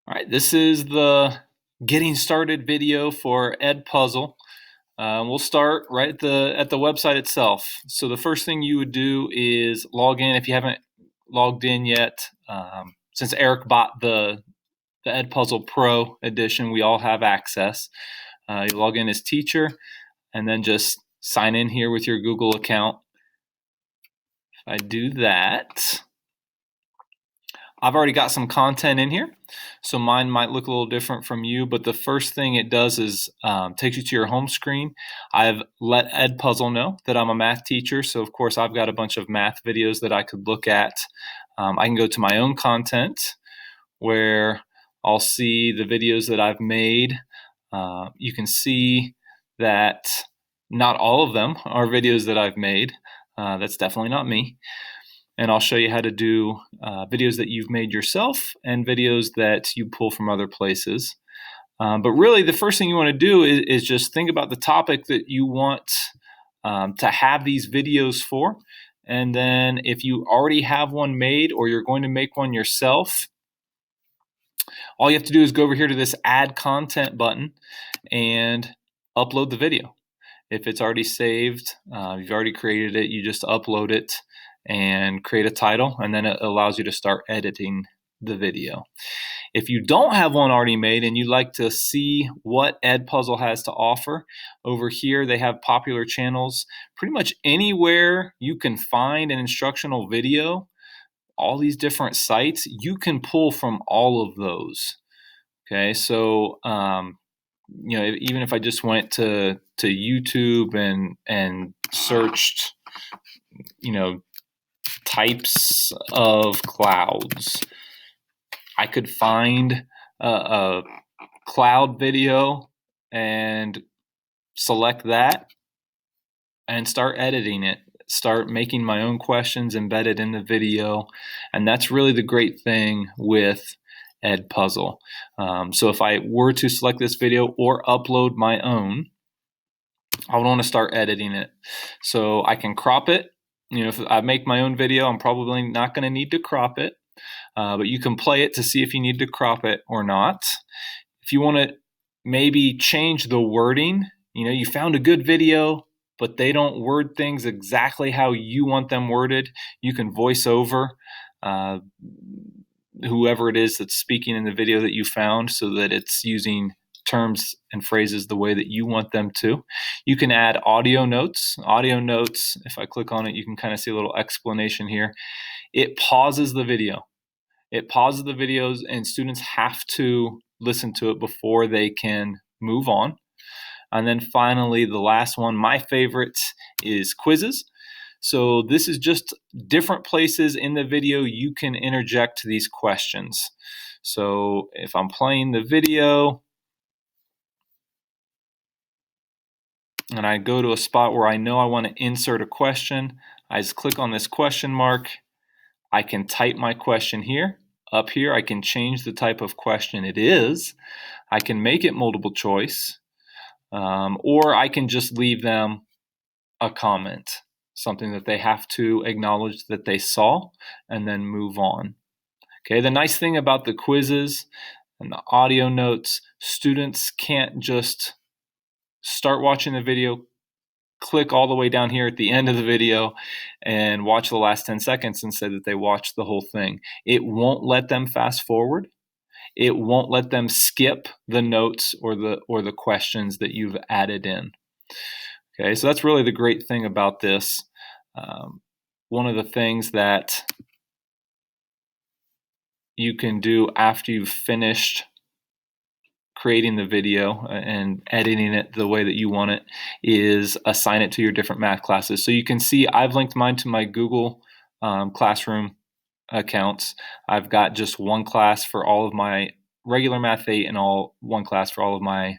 All right, this is the getting started video for EdPuzzle. We'll start right at the website itself. So the first thing you would do is log in if you haven't logged in yet. Since Eric bought the EdPuzzle Pro edition, we all have access. You log in as teacher and then just sign in here with your Google account. If I do that, I've already got some content in here, so mine might look a little different from you, but the first thing it does is takes you to your home screen. I've let EdPuzzle know that I'm a math teacher, so of course I've got a bunch of math videos that I could look at. I can go to my own content where I'll see the videos that I've made. You can see that not all of them are videos that I've made. That's definitely not me. And I'll show you how to do videos that you've made yourself and videos that you pull from other places. But really, the first thing you want to do is just think about the topic that you want to have these videos for. And then if you already have one made or you're going to make one yourself, all you have to do is go over here to this Add Content button and upload the video. If it's already saved, you've already created it, you just upload it and create a title, and then it allows you to start editing the video. If you don't have one already made and you'd like to see what EdPuzzle has to offer, over here they have popular channels. Pretty much anywhere you can find an instructional video, all these different sites, you can pull from all of those. Okay, so even if I just went to YouTube and searched, types of clouds, I could find a cloud video and select that and start editing it, start making my own questions embedded in the video. And that's really the great thing with EdPuzzle. So if I were to select this video or upload my own, I would want to start editing it. So I can crop it. If I make my own video, I'm probably not going to need to crop it, but you can play it to see if you need to crop it or not. If you want to maybe change the wording, you found a good video, but they don't word things exactly how you want them worded, you can voice over whoever it is that's speaking in the video that you found so that it's using terms and phrases the way that you want them to. You can add audio notes. Audio notes, if I click on it, you can kind of see a little explanation here. It pauses the video. It pauses the videos, and students have to listen to it before they can move on. And then finally, the last one, my favorite, is quizzes. So this is just different places in the video you can interject these questions. So if I'm playing the video and I go to a spot where I know I want to insert a question, I just click on this question mark. I can type my question here. Up here, I can change the type of question it is. I can make it multiple choice, or I can just leave them a comment, something that they have to acknowledge that they saw and then move on. Okay, the nice thing about the quizzes and the audio notes, students can't just start watching the video, click all the way down here at the end of the video and watch the last 10 seconds and say that they watched the whole thing. It won't let them fast forward. It won't let them skip the notes or the questions that you've added in. Okay, so that's really the great thing about this. One of the things that you can do after you've finished creating the video and editing it the way that you want it is assign it to your different math classes. So you can see I've linked mine to my Google Classroom accounts. I've got just one class for all of my regular Math 8 and one class for all of my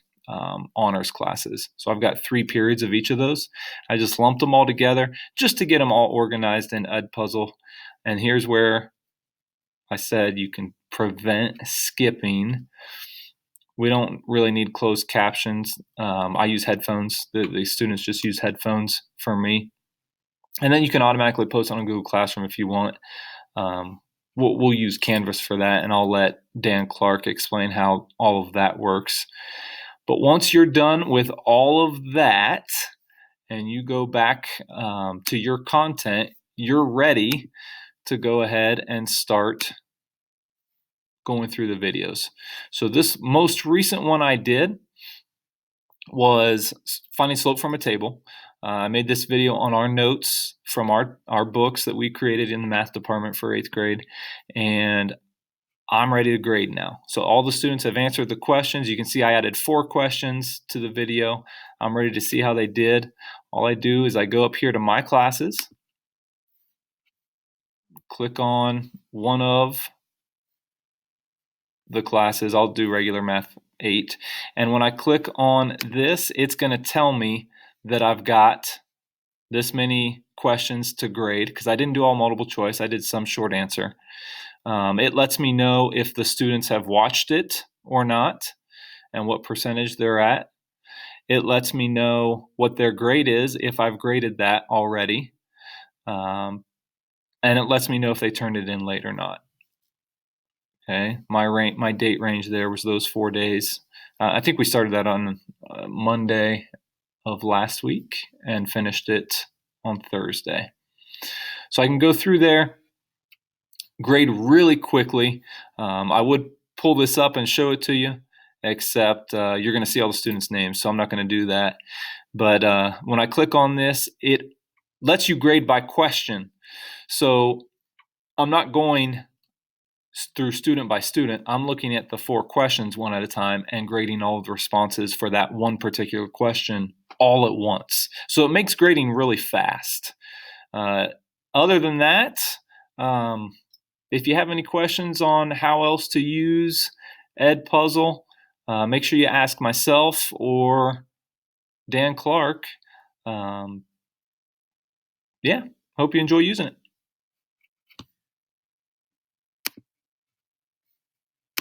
honors classes. So I've got 3 periods of each of those. I just lumped them all together just to get them all organized in EdPuzzle. And here's where I said you can prevent skipping. We don't really need closed captions. I use headphones. The students just use headphones for me. And then you can automatically post on Google Classroom if you want. we'll use Canvas for that, and I'll let Dan Clark explain how all of that works. But once you're done with all of that and you go back to your content, you're ready to go ahead and start going through the videos. So this most recent one I did was finding slope from a table. I made this video on our notes from our books that we created in the math department for 8th grade, and I'm ready to grade now. So all the students have answered the questions. You can see I added 4 questions to the video. I'm ready to see how they did. All I do is I go up here to my classes, click on one of the classes. I'll do regular math 8. And when I click on this, it's going to tell me that I've got this many questions to grade because I didn't do all multiple choice. I did some short answer. It lets me know if the students have watched it or not and what percentage they're at. It lets me know what their grade is if I've graded that already. And it lets me know if they turned it in late or not. Okay, my date range there was those 4 days. I think we started that on Monday of last week and finished it on Thursday. So I can go through there, grade really quickly. I would pull this up and show it to you, except you're going to see all the students' names, so I'm not going to do that. But when I click on this, it lets you grade by question. So I'm not going through student by student. I'm looking at the 4 questions one at a time and grading all of the responses for that one particular question all at once. So it makes grading really fast. Other than that, if you have any questions on how else to use EdPuzzle, make sure you ask myself or Dan Clark. Yeah, hope you enjoy using it.